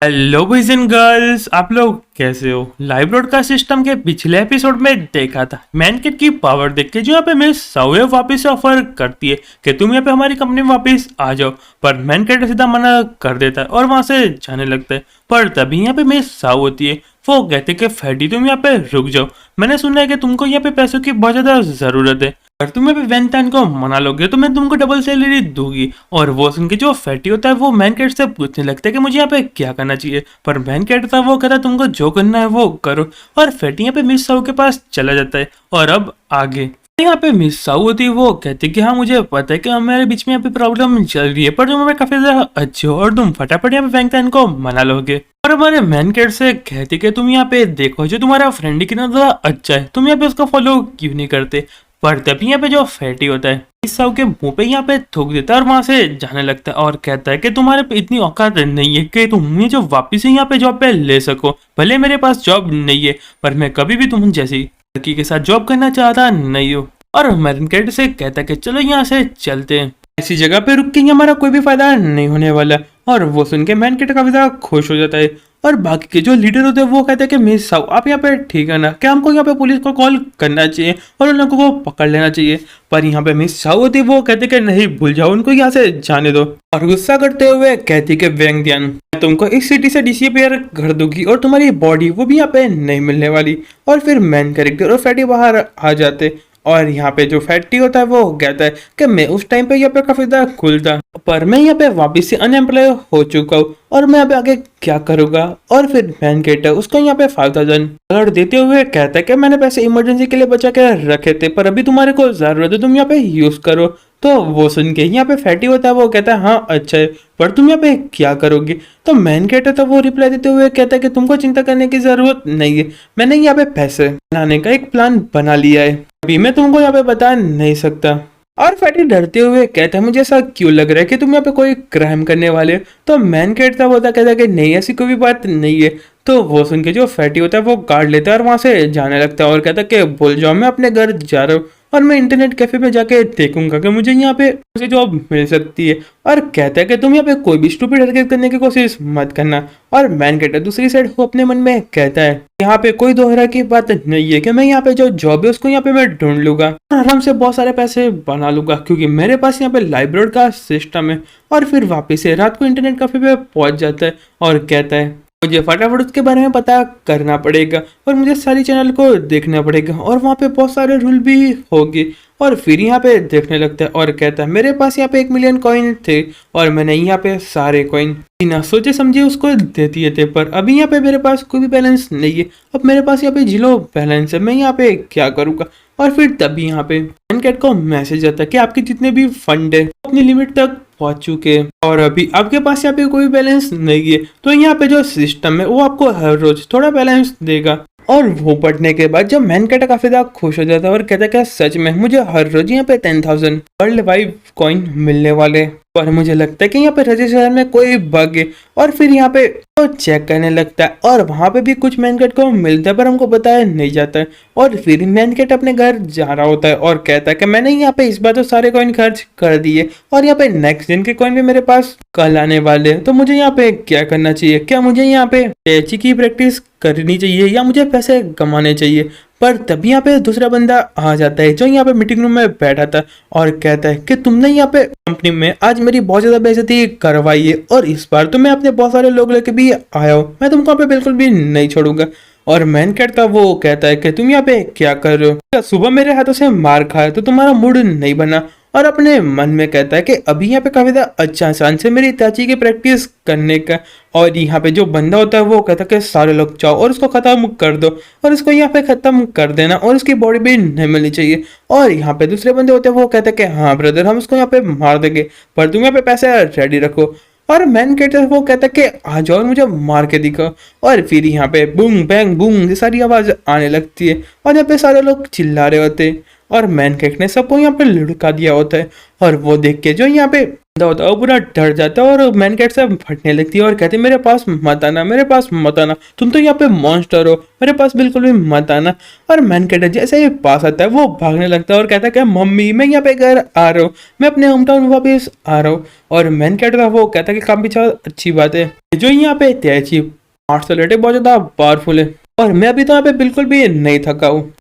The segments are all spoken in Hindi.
हेलो बॉयज एंड गर्ल्स, आप लोग कैसे हो। लाइव ब्रॉडकास्ट सिस्टम के पिछले एपिसोड में देखा था मैन किट की पावर देख के जो यहाँ पे मिस साउए वापस से ऑफर करती है कि तुम यहाँ पे हमारी कंपनी में वापस आ जाओ, पर मैन किट सीधा मना कर देता है और वहां से जाने लगता है। पर तभी यहाँ पे मिस साउ होती है। वो कहते कि फैडी तुम यहाँ पे रुक जाओ, मैंने सुना है कि तुमको यहाँ पे पैसों की बहुत ज्यादा जरूरत है, अगर तुम यहाँ पे वैलेंटाइन को मना लोगे तो मैं तुमको डबल सैलरी दूंगी। और वो सुन के जो फैटी होता है वो मैन कैट से पूछने लगता है कि मुझे यहाँ पे क्या करना चाहिए, पर मैन कैट था वो कहता है तुमको जो करना है वो करो। और फैटी यहाँ पे मिस साउ के पास चला जाता है। और अब आगे यहाँ पे मिस साउ होती है, वो कहती है कि हाँ मुझे पता है कि हमारे बीच में यहाँ पे प्रॉब्लम चल रही है, पर तुम हमें काफी ज्यादा अच्छे हो और तुम फटाफट यहाँ पे वैलेंटाइन को मना लोगे। और हमारे मैन कैट से कहती कि तुम यहाँ पे देखो जो तुम्हारा फ्रेंड कितना ज्यादा अच्छा है, तुम यहाँ पे उसको फॉलो क्यों नहीं करते। पर तभी यहाँ पे जो फैटी होता है इस साउ के मुंह पे यहाँ पे थूक देता है और वहां से जाने लगता है और कहता है कि तुम्हारे पे इतनी औकात नहीं है कि तुम मुझे जो वापिस से यहाँ पे जॉब पे ले सको। भले मेरे पास जॉब नहीं है पर मैं कभी भी तुम जैसी लड़की के साथ जॉब करना चाहता नहीं हूँ। और मैन कैट से कहता है कि चलो यहाँ से चलते हैं, ऐसी जगह पे रुक के हमारा कोई भी फायदा नहीं होने वाला। और वो सुन के मैन कैट काफी ज्यादा खुश हो जाता है। और बाकी के जो लीडर होते हैं वो कहते हैं कि मिस साउ आप यहाँ पे ठीक है ना, क्या हमको यहाँ पे पुलिस को कॉल करना चाहिए और उन लोगों को पकड़ लेना चाहिए। पर यहाँ पे मिस साउ होती है वो कहते कि नहीं भूल जाओ, उनको यहाँ से जाने दो। और गुस्सा करते हुए कहती कि व्यंग्यान मैं तुमको इस सिटी से डिसअपियर कर दूंगी और तुम्हारी बॉडी वो भी यहाँ पे नहीं मिलने वाली। और फिर मैन कैरेक्टर और फैटी बाहर आ जाते। और यहाँ पे जो फैटी होता है वो कहता है कि मैं उस टाइम पे यहाँ पे काफी ज्यादा खुल था, पर मैं यहाँ पे वापस से अनएम्प्लॉय हो चुका हूँ और मैं यहाँ पे आगे क्या करूंगा। और फिर मैन कैट उसको यहाँ पे $5,000 देते हुए कहता है कि मैंने पैसे इमरजेंसी के लिए बचा के रखे थे, पर अभी तुम्हारे को जरूरत है, तुम यहाँ पे यूज करो। तो वो सुन के यहाँ पे फैटी होता है वो कहता है हाँ अच्छा है, पर तुम यहाँ पे क्या करोगे। तो मैन कैट तो वो रिप्लाई देते हुए कहता है कि तुमको चिंता करने की जरूरत नहीं है, मैंने यहाँ पे पैसे बनाने का एक प्लान बना लिया है, अभी मैं तुमको यहाँ पे बता नहीं सकता। और फैटी डरते हुए कहता है मुझे ऐसा क्यों लग रहा है कि तुम यहाँ पे कोई क्राइम करने वाले हो। तो मैन कैट था वो कहता है कि नहीं ऐसी कोई भी बात नहीं है। तो वो सुन के जो फैटी होता है वो गार्ड लेता है और वहां से जाने लगता है और कहता है कि भूल जाओ मैं अपने घर जा रहा हूँ और मैं इंटरनेट कैफे में जाके देखूंगा कि मुझे यहाँ पे मुझे जॉब मिल सकती है। और कहता है कि तुम यहाँ पे कोई भी स्टूपिड हरकत करने की कोशिश मत करना। और मैन कैट दूसरी साइड वो अपने मन में कहता है यहाँ पे कोई दोहरा की बात नहीं है कि मैं यहाँ पे जो जॉब है उसको यहाँ पे मैं ढूंढ लूंगा और आराम से बहुत सारे पैसे बना लूंगा, क्योंकि मेरे पास यहाँ पे लाइव का सिस्टम है। और फिर वापस से रात को इंटरनेट कैफे पे पहुंच जाता है और कहता है मुझे फटाफट उसके बारे में पता करना पड़ेगा और मुझे सारी चैनल को देखना पड़ेगा और वहाँ पे बहुत सारे रूल भी होंगे। और फिर यहाँ पे देखने लगता है और कहता है मेरे पास यहाँ पे 1 मिलियन कॉइन थे और मैंने यहाँ पे सारे कॉइन बिना सोचे समझे उसको दे दिए थे, पर अभी यहाँ पे मेरे पास कोई भी बैलेंस नहीं है, अब मेरे पास यहाँ पे 0 बैलेंस है, मैं यहाँ पे क्या करूँगा। और फिर तभी यहाँ पे मैन कैट को मैसेज आता है कि आपके जितने भी फंड है अपनी लिमिट तक पहुंच चुके हैं और अभी आपके पास यहाँ पे कोई बैलेंस नहीं है। तो यहाँ पे जो सिस्टम है वो आपको हर रोज थोड़ा बैलेंस देगा। और वो पढ़ने के बाद जब मैन कैट काफी ज्यादा खुश हो जाता है और कहता है कि सच में मुझे हर रोज यहाँ पे 10,000 वर्ल्ड वाइड कॉइन मिलने वाले, पर मुझे लगता है कि यहाँ पे रजिस्टर में कोई बग है। और फिर यहाँ पे तो चेक करने लगता है और वहां पे भी कुछ मैन कैट को मिलता है पर हमको बताया नहीं जाता है। और फिर मैन कैट अपने घर जा रहा होता है और कहता है कि मैंने यहाँ पे इस बार तो सारे कॉइन खर्च कर दिए और यहाँ पे नेक्स्ट दिन के कॉइन भी मेरे पास कल आने वाले हैं, तो मुझे यहाँ पे क्या करना चाहिए, क्या मुझे यहाँ पे टैची की प्रैक्टिस करनी चाहिए या मुझे पैसे कमाने चाहिए। पर तभी यहाँ पे दूसरा बंदा आ जाता है जो यहाँ पे मीटिंग रूम में बैठा था और कहता है कि तुमने यहाँ पे कंपनी में आज मेरी बहुत ज्यादा बेइज्जती करवाई है और इस बार तो मैं अपने बहुत सारे लोग लेके भी आया हूँ, मैं तुमको यहाँ पे बिल्कुल भी नहीं छोड़ूंगा। और मैन कैट था वो कहता है कि तुम यहाँ पे क्या कर रहे हो, सुबह मेरे हाथों से मार खाया तो तुम्हारा मूड नहीं बना। और अपने मन में कहता है कि अभी यहाँ पे काफी ज्यादा अच्छा चांस है मेरी ताची की प्रैक्टिस करने का। और यहाँ पे जो बंदा होता है वो कहता है कि सारे लोग जाओ और उसको खत्म कर दो और इसको यहाँ पे खत्म कर देना और उसकी बॉडी भी नहीं मिलनी चाहिए। और यहाँ पे दूसरे बंदे होते हैं वो कहते हैं कि हाँ ब्रदर हम उसको यहाँ पे मार देंगे, पर तुम यहाँ पे पैसे रेडी रखो। और मैन कैट वो कहता है कि आ जाओ मुझे मार के दिखाओ। और फिर यहाँ पे बूम बैंग बूम ये सारी आवाज आने लगती है और यहाँ पे सारे लोग चिल्ला रहे होते हैं। और मैनकेट ने सबको यहाँ पे लुढ़का दिया होता है। और वो देख के जो यहाँ पे बंदा होता है वो पूरा डर जाता है और मैनकेट से फटने लगती है और कहती है मेरे पास मत आना, मेरे पास मत आना, तुम तो यहाँ पे मॉन्स्टर हो, मेरे पास बिल्कुल भी मत आना। और मैनकेट जैसे ही पास आता है वो भागने लगता है और कहता है कि मम्मी मैं यहाँ पे घर आ रहा हूँ, मैं अपने होम टाउन वापस आ रहा हूँ। और मैनकेट का वो कहता है कि काफी अच्छी बात है, जो यहाँ पे त्याची मार्शल आर्ट बहुत ज्यादा पावरफुल है और मैं अभी तो यहाँ पे बिल्कुल भी नहीं थका हूँ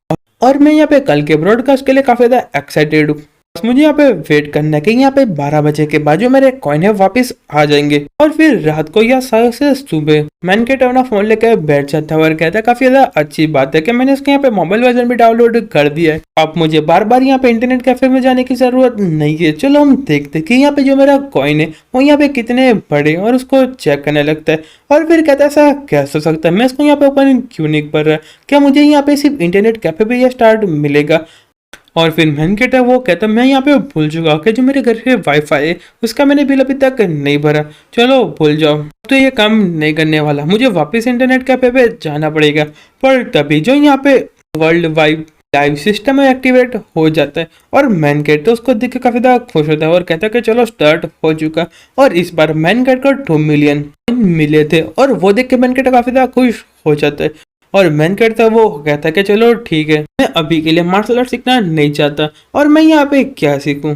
और मैं यहाँ पे कल के ब्रॉडकास्ट के लिए काफी ज्यादा एक्साइटेड हूँ। बस मुझे यहाँ पे वेट करना है कि यहाँ पे 12 बजे के बाद जो मेरे कॉइन है वापस आ जाएंगे। और फिर रात को या से सुबह मैनकेट अपना फोन लेकर बैठ जाता है और कहता है काफी ज्यादा अच्छी बात है कि मैंने इसके यहाँ पे मोबाइल वर्जन भी डाउनलोड कर दिया है, अब मुझे बार बार यहाँ पे इंटरनेट कैफे में जाने की जरूरत नहीं है। चलो हम देखते कि यहाँ पे जो मेरा कॉइन है वो यहाँ पे कितने बड़े और उसको चेक करने लगता है। और फिर कहता है ऐसा कैसे हो सकता है, मैं इसको यहाँ पे ओपन क्यों नहीं कर रहा, क्या मुझे यहाँ पे सिर्फ इंटरनेट कैफे पे यह स्टार्ट मिलेगा। और फिर मैनकेट है वो कहता है मैं यहाँ पे भूल चुका कि जो मेरे घर पे वाईफाई है उसका मैंने बिल अभी तक नहीं भरा, चलो भूल जाओ, तो ये काम नहीं करने वाला, मुझे वापस इंटरनेट कैफे पे जाना पड़ेगा। पर तभी जो यहाँ पे world wide live system activate हो जाता है और मैनकेट तो उसको देख के काफी ज्यादा खुश होता है और कहता है कि चलो स्टार्ट हो चुका। और इस बार मैनकेट को 2 मिलियन मिले थे और वो देख के मैनकेट काफी ज्यादा खुश हो जाता है। और मैनकेट था वो कहता है कि चलो ठीक है, मैं अभी के लिए मार्शल आर्ट सीखना नहीं चाहता और मैं यहाँ पे क्या सीखूं।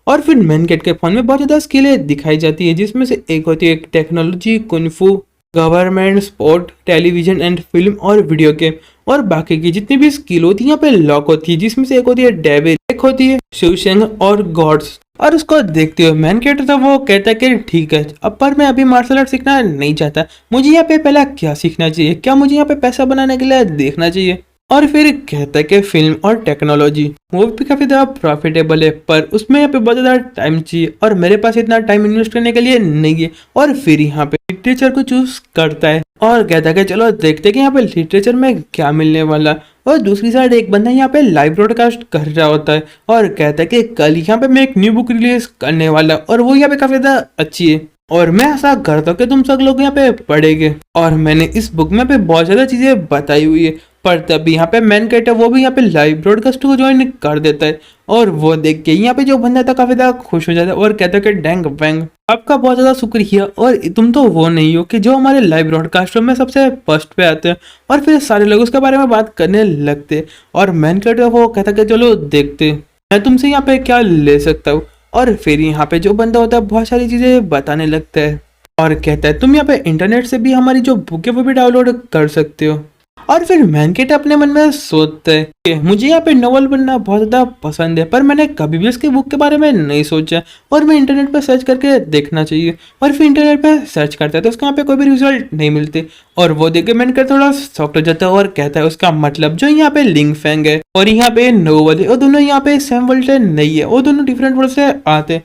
और फिर मैनकेट के फोन में बहुत ज्यादा स्किलें दिखाई जाती है, जिसमें से एक होती है technology, kung fu, government, sport, television and film और वीडियो गेम। और बाकी की जितनी भी स्किल होती है यहाँ पे लॉक होती है, जिसमें से एक होती है डेविल, एक होती है शिवसेंग और गॉड्स। और उसको देखते हुए मैनकेट तो वो कहता है कि ठीक है, अब पर मैं अभी मार्शल आर्ट सीखना नहीं चाहता, मुझे यहाँ पे पहला क्या सीखना चाहिए, क्या मुझे यहाँ पे पैसा बनाने के लिए देखना चाहिए। और फिर कहता है कि फिल्म और टेक्नोलॉजी वो भी काफी ज्यादा प्रॉफिटेबल है, पर उसमें यहाँ पे बहुत ज्यादा टाइम चाहिए और मेरे पास इतना टाइम इन्वेस्ट करने के लिए नहीं है। और फिर यहाँ पे लिटरेचर को चूज करता है और कहता है कि चलो देखते हैं कि यहाँ पे लिटरेचर में क्या मिलने वाला। और दूसरी साइड एक बंदा यहाँ पे लाइव ब्रॉडकास्ट कर रहा होता है और कहता है कि कल यहाँ पे मैं एक न्यू बुक रिलीज करने वाला और वो यहाँ पे काफी ज्यादा अच्छी है और मैं ऐसा करता हूँ कि तुम सब लोग यहाँ पे पढ़ेंगे। और मैंने इस बुक में पे बहुत ज्यादा चीजें बताई हुई है। पर तभी यहाँ पे मैनकेट है वो भी यहाँ पे लाइव ब्रॉडकास्ट को ज्वाइन कर देता है और वो देख के यहाँ पे जो बंदा था काफी ज्यादा खुश हो जाता है और कहता है कि डैंग बैंग, आपका बहुत ज्यादा शुक्रिया, और तुम तो वो नहीं हो कि जो हमारे लाइव ब्रॉडकास्ट में सबसे फर्स्ट पे आते हैं। और फिर सारे लोग उसके बारे में बात करने लगते और मैनकेट वो कहता है कि चलो देखते मैं तुमसे यहाँ पे क्या ले सकता हूँ। और फिर यहाँ पे जो बंदा होता है बहुत सारी चीजें बताने लगता है और कहता है तुम यहाँ पे इंटरनेट से भी हमारी जो बुक है वो भी डाउनलोड कर सकते हो। और फिर मैनकेट अपने मन में सोचता है कि मुझे यहाँ पे नॉवल पढ़ना बहुत ज़्यादा पसंद है, पर मैंने कभी भी इसके बुक के बारे में नहीं सोचा और मैं इंटरनेट पर सर्च करके देखना चाहिए। और फिर इंटरनेट पर सर्च करता है तो उसके यहाँ पे कोई भी रिजल्ट नहीं मिलते और वो देख के मैनकेट थोड़ा शॉक्ड हो जाता है और कहता है उसका मतलब जो यहाँ पे लिंग फैंग है और यहाँ पे नोवल है वो दोनों यहाँ पे सेम वर्ल्ड से नहीं है, वो दोनों डिफरेंट वर्ल्ड से आते हैं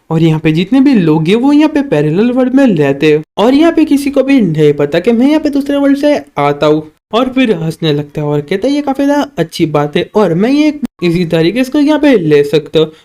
और यहाँ पे जितने भी लोग हैं वो यहाँ पे पैरेलल वर्ल्ड में रहते हैं और यहाँ पे किसी को भी नहीं पता कि मैं यहाँ पे दूसरे वर्ल्ड से आता हूँ। और फिर हंसने लगता है और कहता है ये काफी ज्यादा अच्छी बात है और मैं ये इसी तरीके से यहाँ पे ले सकता हूँ।